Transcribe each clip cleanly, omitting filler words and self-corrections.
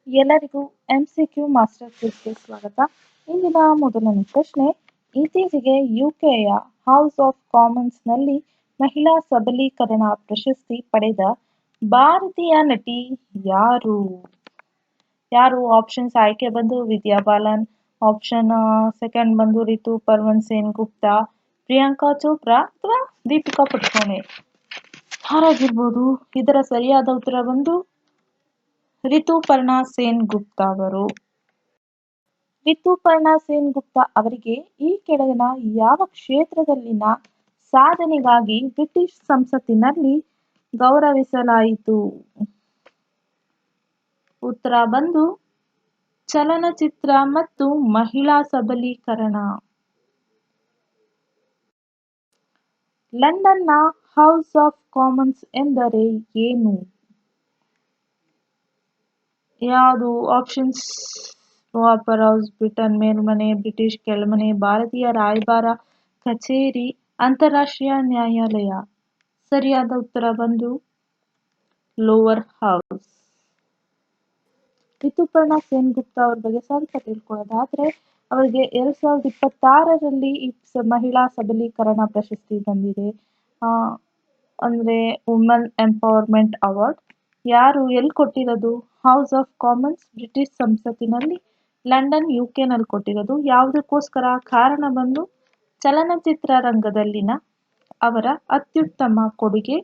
ಎಲ್ಲರಿಗೂ MCQ master ಕ್ವಿಜ್ಗೆ ಸ್ವಾಗತ. ಇಂದಿನ ಮೊದಲನೇ ಪ್ರಶ್ನೆ, ಇತ್ತೀಚೆಗೆ ಯುಕೆಯ ಹೌಸ್ ಆಫ್ ಕಾಮನ್ಸ್ನಲ್ಲಿ ಮಹಿಳಾ ಸಬಲೀಕರಣ ಪ್ರಶಸ್ತಿ ಪಡೆದ ಭಾರತೀಯ ನಟಿ ಯಾರು? ಆಪ್ಷನ್ಸ್ ಆಯ್ಕೆ ಬಂದು ವಿದ್ಯಾ ಬಾಲನ್, ಆಪ್ಷನ್ ಸೆಕೆಂಡ್ ಬಂದು ರಿತು ಪರ್ವನ್ ಸೇನ್ ಗುಪ್ತಾ, ಪ್ರಿಯಾಂಕಾ ಚೋಪ್ರಾ ಅಥವಾ ದೀಪಿಕಾ ಪಡುಕೋಣೆ ಯಾರಾಗಿರ್ಬೋದು? ಇದರ ಸರಿಯಾದ ಉತ್ತರ ಬಂದು ರಿತುಪರ್ಣಾ ಸೇನ್ ಗುಪ್ತಾ ಅವರು. ರಿತುಪರ್ಣಾ ಸೇನ್ ಗುಪ್ತಾ ಅವರಿಗೆ ಈ ಕೆಳಗಿನ ಯಾವ ಕ್ಷೇತ್ರದಲ್ಲಿನ ಸಾಧನೆಗಾಗಿ ಬ್ರಿಟಿಷ್ ಸಂಸತ್ತಿನಲ್ಲಿ ಗೌರವಿಸಲಾಯಿತು? ಉತ್ತರ ಬಂದು ಚಲನಚಿತ್ರ ಮತ್ತು ಮಹಿಳಾ ಸಬಲೀಕರಣ. ಲಂಡನ್ನ ಹೌಸ್ ಆಫ್ ಕಾಮನ್ಸ್ ಎಂದರೆ ಏನು? ಯಾವುದು? ಆಪ್ಷನ್ಸ್: ಅಪ್ಪರ್ ಹೌಸ್, ಬ್ರಿಟನ್ ಮೇಲ್ಮನೆ, ಬ್ರಿಟಿಷ್ ಕೆಳಮನೆ, ಭಾರತೀಯ ರಾಯಭಾರ ಕಚೇರಿ, ಅಂತಾರಾಷ್ಟ್ರೀಯ ನ್ಯಾಯಾಲಯ. ಸರಿಯಾದ ಉತ್ತರ ಬಂದು ಲೋವರ್ ಹೌಸ್. ರಿತುಪರ್ಣಾ ಸೇನ್ ಗುಪ್ತಾ ಅವ್ರ ಬಗ್ಗೆ ಸ್ವಲ್ಪ ತಿಳ್ಕೊಳ್ಳೋದಾದ್ರೆ, ಅವರಿಗೆ 2026ರಲ್ಲಿ ಮಹಿಳಾ ಸಬಲೀಕರಣ ಪ್ರಶಸ್ತಿ ಬಂದಿದೆ. ಅಂದ್ರೆ ವುಮನ್ ಎಂಪವರ್ಮೆಂಟ್ ಅವಾರ್ಡ್. ಯಾರು, ಎಲ್ಲಿ ಕೊಟ್ಟಿರೋದು? ಹೌಸ್ ಆಫ್ ಕಾಮನ್ಸ್, ಬ್ರಿಟಿಷ್ ಸಂಸತ್ತಿನಲ್ಲಿ, ಲಂಡನ್, ಯುಕೆನಲ್ಲಿ ಕೊಟ್ಟಿರೋದು. ಯಾವುದಕ್ಕೋಸ್ಕರ? ಕಾರಣ ಬಂದು ಚಲನಚಿತ್ರ ರಂಗದಲ್ಲಿನ ಅವರ ಅತ್ಯುತ್ತಮ ಕೊಡುಗೆ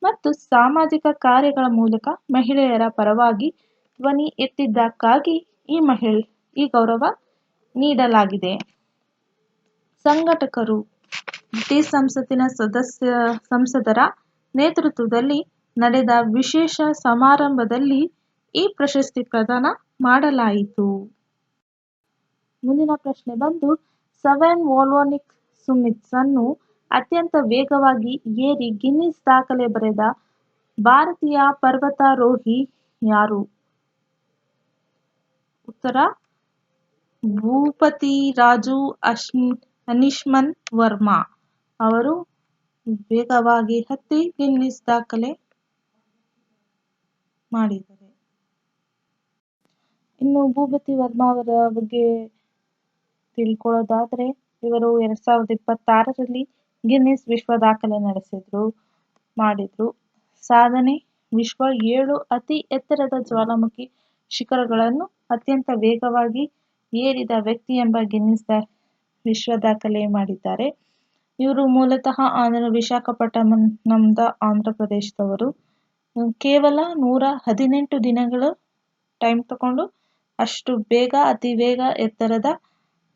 ಮತ್ತು ಸಾಮಾಜಿಕ ಕಾರ್ಯಗಳ ಮೂಲಕ ಮಹಿಳೆಯರ ಪರವಾಗಿ ಧ್ವನಿ ಎತ್ತಿದ್ದಕ್ಕಾಗಿ ಈ ಗೌರವ ನೀಡಲಾಗಿದೆ. ಸಂಘಟಕರು: ಬ್ರಿಟಿಷ್ ಸಂಸತ್ತಿನ ಸಂಸದರ ನೇತೃತ್ವದಲ್ಲಿ ನಡೆದ ವಿಶೇಷ ಸಮಾರಂಭದಲ್ಲಿ ಈ ಪ್ರಶಸ್ತಿ ಪ್ರದಾನ ಮಾಡಲಾಯಿತು. ಮುಂದಿನ ಪ್ರಶ್ನೆ ಬಂದು, ಸವೆನ್ ವೋಲ್ಕಾನಿಕ್ ಸಮ್ಮಿಟ್ಸ್ ಅನ್ನು ಅತ್ಯಂತ ವೇಗವಾಗಿ ಏರಿ ಗಿನ್ನಿಸ್ ದಾಖಲೆ ಬರೆದ ಭಾರತೀಯ ಪರ್ವತಾರೋಹಿ ಯಾರು? ಉತ್ತರ ಭೂಪತಿ ರಾಜು ಅನಿಶ್ಮನ್ ವರ್ಮಾ ಅವರು ವೇಗವಾಗಿ ಹತ್ತಿ ಗಿನ್ನಿಸ್ ದಾಖಲೆ ಮಾಡಿದ್ದಾರೆ. ಇನ್ನು ಭೂಪತಿ ವರ್ಮಾ ಅವರ ಬಗ್ಗೆ ತಿಳ್ಕೊಳ್ಳೋದಾದ್ರೆ, ಇವರು 2026ರಲ್ಲಿ ಗಿನ್ನಿಸ್ ವಿಶ್ವ ದಾಖಲೆ ಮಾಡಿದ್ರು. ಸಾಧನೆ: ವಿಶ್ವ 7 ಅತಿ ಎತ್ತರದ ಜ್ವಾಲಾಮುಖಿ ಶಿಖರಗಳನ್ನು ಅತ್ಯಂತ ವೇಗವಾಗಿ ಏರಿದ ವ್ಯಕ್ತಿ ಎಂಬ ಗಿನ್ನಿಸ್ ವಿಶ್ವ ದಾಖಲೆ ಮಾಡಿದ್ದಾರೆ. ಇವರು ಮೂಲತಃ ವಿಶಾಖಪಟ್ಟಣಂದ ಆಂಧ್ರಪ್ರದೇಶದವರು. ಕೇವಲ 118 ದಿನಗಳು ಟೈಮ್ ತಗೊಂಡು ಅಷ್ಟು ಅತಿ ವೇಗ ಎತ್ತರದ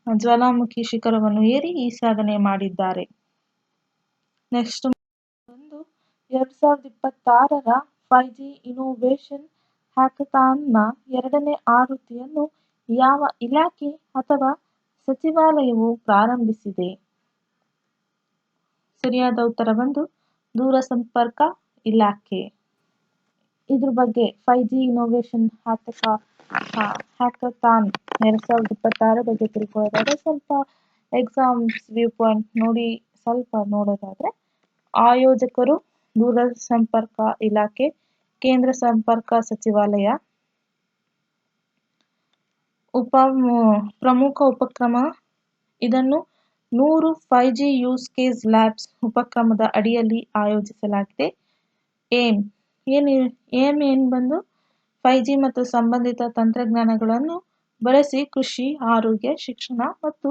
ಜ್ವಾಲಾಮುಖಿ ಶಿಖರವನ್ನು ಏರಿ ಈ ಸಾಧನೆ ಮಾಡಿದ್ದಾರೆ. ನೆಕ್ಸ್ಟ್ ಒಂದು 2026ರ 5G ಇನ್ನೋವೇಷನ್ ಹ್ಯಾಕಥಾನ್ನ 2ನೇ ಆವೃತ್ತಿಯನ್ನು ಯಾವ ಇಲಾಖೆ ಅಥವಾ ಸಚಿವಾಲಯವು ಪ್ರಾರಂಭಿಸಿದೆ? ಸರಿಯಾದ ಉತ್ತರ ಬಂದು ದೂರಸಂಪರ್ಕ ಇಲಾಖೆ. ಇದ್ರ ಬಗ್ಗೆ 5G ಇನ್ನೋವೇಷನ್ ಹ್ಯಾಕಥಾನ್ 2026 ಬಗ್ಗೆ ತಿಳ್ಕೊಳ್ಳೋದಾದ್ರೆ, ಸ್ವಲ್ಪ ಎಕ್ಸಾಮ್ಸ್ ವ್ಯೂ ಪಾಯಿಂಟ್ ನೋಡೋದಾದ್ರೆ, ಆಯೋಜಕರು ದೂರಸಂಪರ್ಕ ಇಲಾಖೆ, ಕೇಂದ್ರ ಸಂಪರ್ಕ ಸಚಿವಾಲಯ. ಪ್ರಮುಖ ಉಪಕ್ರಮ: ಇದನ್ನು 100 5G ಯೂಸ್ ಕೇಸ್ ಲ್ಯಾಬ್ಸ್ ಉಪಕ್ರಮದ ಅಡಿಯಲ್ಲಿ ಆಯೋಜಿಸಲಾಗಿದೆ. ಏಮ್ ಬಂದು 5G ಮತ್ತು ಸಂಬಂಧಿತ ತಂತ್ರಜ್ಞಾನಗಳನ್ನು ಬಳಸಿ ಕೃಷಿ, ಆರೋಗ್ಯ, ಶಿಕ್ಷಣ ಮತ್ತು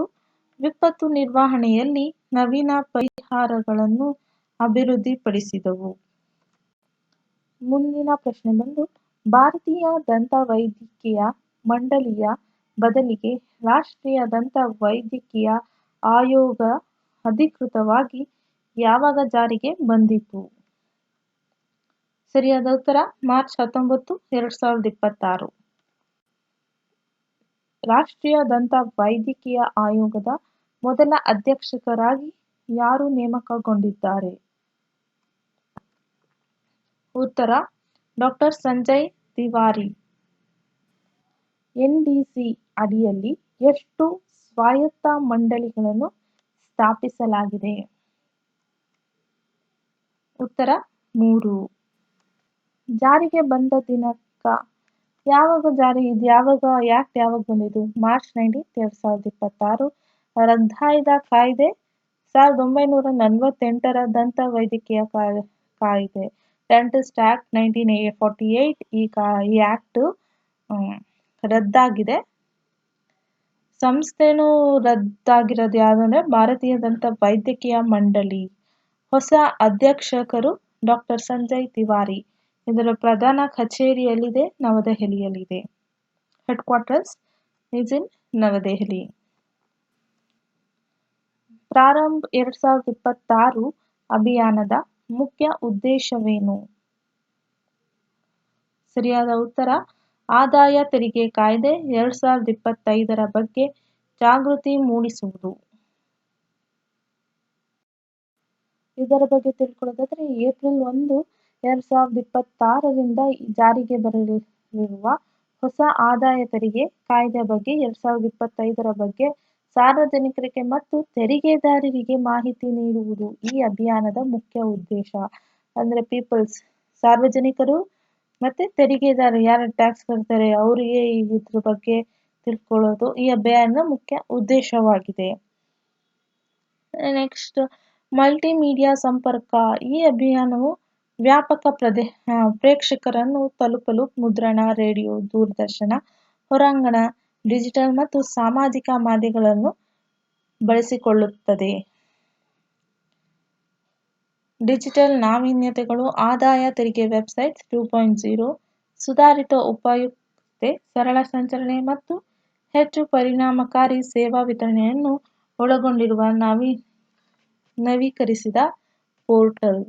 ವಿಪತ್ತು ನಿರ್ವಹಣೆಯಲ್ಲಿ ನವೀನ ಪರಿಹಾರಗಳನ್ನು ಅಭಿವೃದ್ಧಿಪಡಿಸಿದವು. ಮುಂದಿನ ಪ್ರಶ್ನೆ ಬಂದು, ಭಾರತೀಯ ದಂತ ವೈದ್ಯಕೀಯ ಮಂಡಳಿಯ ಬದಲಿಗೆ ರಾಷ್ಟ್ರೀಯ ದಂತ ವೈದ್ಯಕೀಯ ಆಯೋಗ ಅಧಿಕೃತವಾಗಿ ಯಾವಾಗ ಜಾರಿಗೆ ಬಂದಿತು? ಸರಿಯಾದ ಉತ್ತರ ಮಾರ್ಚ್ 19, 2026. ರಾಷ್ಟ್ರೀಯ ದಂತ ವೈದ್ಯಕೀಯ ಆಯೋಗದ ಮೊದಲ ಅಧ್ಯಕ್ಷರಾಗಿ ಯಾರು ನೇಮಕಗೊಂಡಿದ್ದಾರೆ? ಉತ್ತರ ಡಾ. ಸಂಜಯ್ ತಿವಾರಿ. NDC ಅಡಿಯಲ್ಲಿ ಎಷ್ಟು ಸ್ವಾಯತ್ತ ಮಂಡಳಿಗಳನ್ನು ಸ್ಥಾಪಿಸಲಾಗಿದೆ? ಉತ್ತರ 3. ಜಾರಿಗೆ ಬಂದ ದಿನಾಂಕ ಯಾವಾಗ ಆಕ್ಟ್ ಯಾವಾಗ ಬಂದಿದ್ದು? ಮಾರ್ಚ್ 19, 2026. ರದ್ದಾಯ್ದ ಕಾಯ್ದೆ 1948ರ ದಂತ ವೈದ್ಯಕೀಯ ಕಾಯ್ದೆ, ಡೆಂಟಿಸ್ಟ್ ಆಕ್ಟ್ 1948. ಈ ಆಕ್ಟ್ ರದ್ದಾಗಿದೆ. ಸಂಸ್ಥೆನೂ ರದ್ದಾಗಿರೋದು ಯಾವುದಂದ್ರೆ ಭಾರತೀಯ ದಂತ ವೈದ್ಯಕೀಯ ಮಂಡಳಿ. ಹೊಸ ಅಧ್ಯಕ್ಷಕರು ಡಾ. ಸಂಜಯ್ ತಿವಾರಿ. ಇದರ ಪ್ರಧಾನ ಕಚೇರಿ ಎಲ್ಲಿದೆ? ನವದೆಹಲಿಯಲ್ಲಿದೆ. ಹೆಡ್ ಕ್ವಾರ್ಟರ್ಸ್ ಇಸ್ ಇನ್ ನವದೆಹಲಿ. ಪ್ರಾರಂಭ್ 2026 ಅಭಿಯಾನದ ಮುಖ್ಯ ಉದ್ದೇಶವೇನು? ಸರಿಯಾದ ಉತ್ತರ ಆದಾಯ ತೆರಿಗೆ ಕಾಯ್ದೆ 2025ರ ಬಗ್ಗೆ ಜಾಗೃತಿ ಮೂಡಿಸುವುದು. ಇದರ ಬಗ್ಗೆ ತಿಳ್ಕೊಳ್ಳೋದಾದ್ರೆ ಏಪ್ರಿಲ್ 1, 2026ರಿಂದ ಜಾರಿಗೆ ಬರಲಿರುವ ಹೊಸ ಆದಾಯ ತೆರಿಗೆ ಕಾಯ್ದೆ ಬಗ್ಗೆ 2025ರ ಬಗ್ಗೆ ಸಾರ್ವಜನಿಕರಿಗೆ ಮತ್ತು ತೆರಿಗೆದಾರರಿಗೆ ಮಾಹಿತಿ ನೀಡುವುದು ಈ ಅಭಿಯಾನದ ಮುಖ್ಯ ಉದ್ದೇಶ. ಅಂದ್ರೆ ಸಾರ್ವಜನಿಕರು ಮತ್ತೆ ತೆರಿಗೆದಾರರು ಯಾರು ಟ್ಯಾಕ್ಸ್ ಕಟ್ತಾರೆ ಅವರಿಗೆ ಇದ್ರ ಬಗ್ಗೆ ತಿಳ್ಕೊಳ್ಳೋದು ಈ ಅಭಿಯಾನದ ಮುಖ್ಯ ಉದ್ದೇಶವಾಗಿದೆ. ನೆಕ್ಸ್ಟ್, ಮಲ್ಟಿಮೀಡಿಯಾ ಸಂಪರ್ಕ. ಈ ಅಭಿಯಾನವು ವ್ಯಾಪಕ ಪ್ರೇಕ್ಷಕರನ್ನು ತಲುಪಲು ಮುದ್ರಣ, ರೇಡಿಯೋ, ದೂರದರ್ಶನ, ಹೊರಾಂಗಣ, ಡಿಜಿಟಲ್ ಮತ್ತು ಸಾಮಾಜಿಕ ಮಾಧ್ಯಮಗಳನ್ನು ಬಳಸಿಕೊಳ್ಳುತ್ತದೆ. ಡಿಜಿಟಲ್ ನಾವೀನ್ಯತೆಗಳು. ಆದಾಯ ತೆರಿಗೆ ವೆಬ್ಸೈಟ್ 2.0, ಸುಧಾರಿತ ಉಪಯುಕ್ತತೆ, ಸರಳ ಸಂಚಲನೆ ಮತ್ತು ಹೆಚ್ಚು ಪರಿಣಾಮಕಾರಿ ಸೇವಾ ವಿತರಣೆಯನ್ನು ಒಳಗೊಂಡಿರುವ ನವೀಕರಿಸಿದ ಪೋರ್ಟಲ್.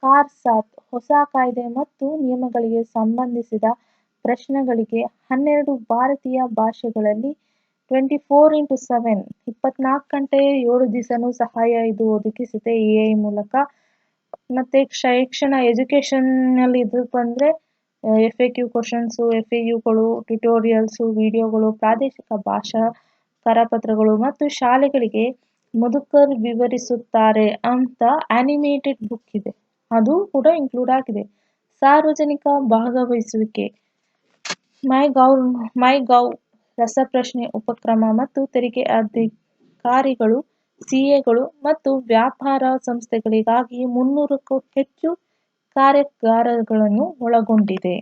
ಕಾರ್ಸಾತ್. ಹೊಸ ಕಾಯ್ದೆ ಮತ್ತು ನಿಯಮಗಳಿಗೆ ಸಂಬಂಧಿಸಿದ ಪ್ರಶ್ನೆಗಳಿಗೆ 12 ಭಾರತೀಯ ಭಾಷೆಗಳಲ್ಲಿ 24x7 24 ಗಂಟೆ 7 ದಿವಸನೂ ಸಹಾಯ ಇದು ಒದಗಿಸುತ್ತೆ AI ಮೂಲಕ. ಮತ್ತೆ ಎಜುಕೇಶನ್ನಲ್ಲಿ ಇದಕ್ಕೆ ಬಂದರೆ FAQ ಕ್ವಶನ್ಸು, FAQಗಳು, ಟ್ಯುಟೋರಿಯಲ್ಸು, ವಿಡಿಯೋಗಳು, ಪ್ರಾದೇಶಿಕ ಭಾಷಾ ಕರಪತ್ರಗಳು ಮತ್ತು ಶಾಲೆಗಳಿಗೆ ಮಧುಕರ್ ವಿವರಿಸುತ್ತಾರೆ ಅಂತ ಆನಿಮೇಟೆಡ್ ಬುಕ್ ಇದೆ, ಅದು ಕೂಡ ಇನ್ಕ್ಲೂಡ್ ಆಗಿದೆ. ಸಾರ್ವಜನಿಕ ಭಾಗವಹಿಸುವಿಕೆ. ಮೈ ಗೌ ರಸಪ್ರಶ್ನೆ ಉಪಕ್ರಮ ಮತ್ತು ತೆರಿಗೆ ಅಧಿಕಾರಿಗಳು, CAಗಳು ಮತ್ತು ವ್ಯಾಪಾರ ಸಂಸ್ಥೆಗಳಿಗಾಗಿ 300ಕ್ಕೂ ಹೆಚ್ಚು ಕಾರ್ಯಾಗಾರಗಳನ್ನು ಒಳಗೊಂಡಿದೆ.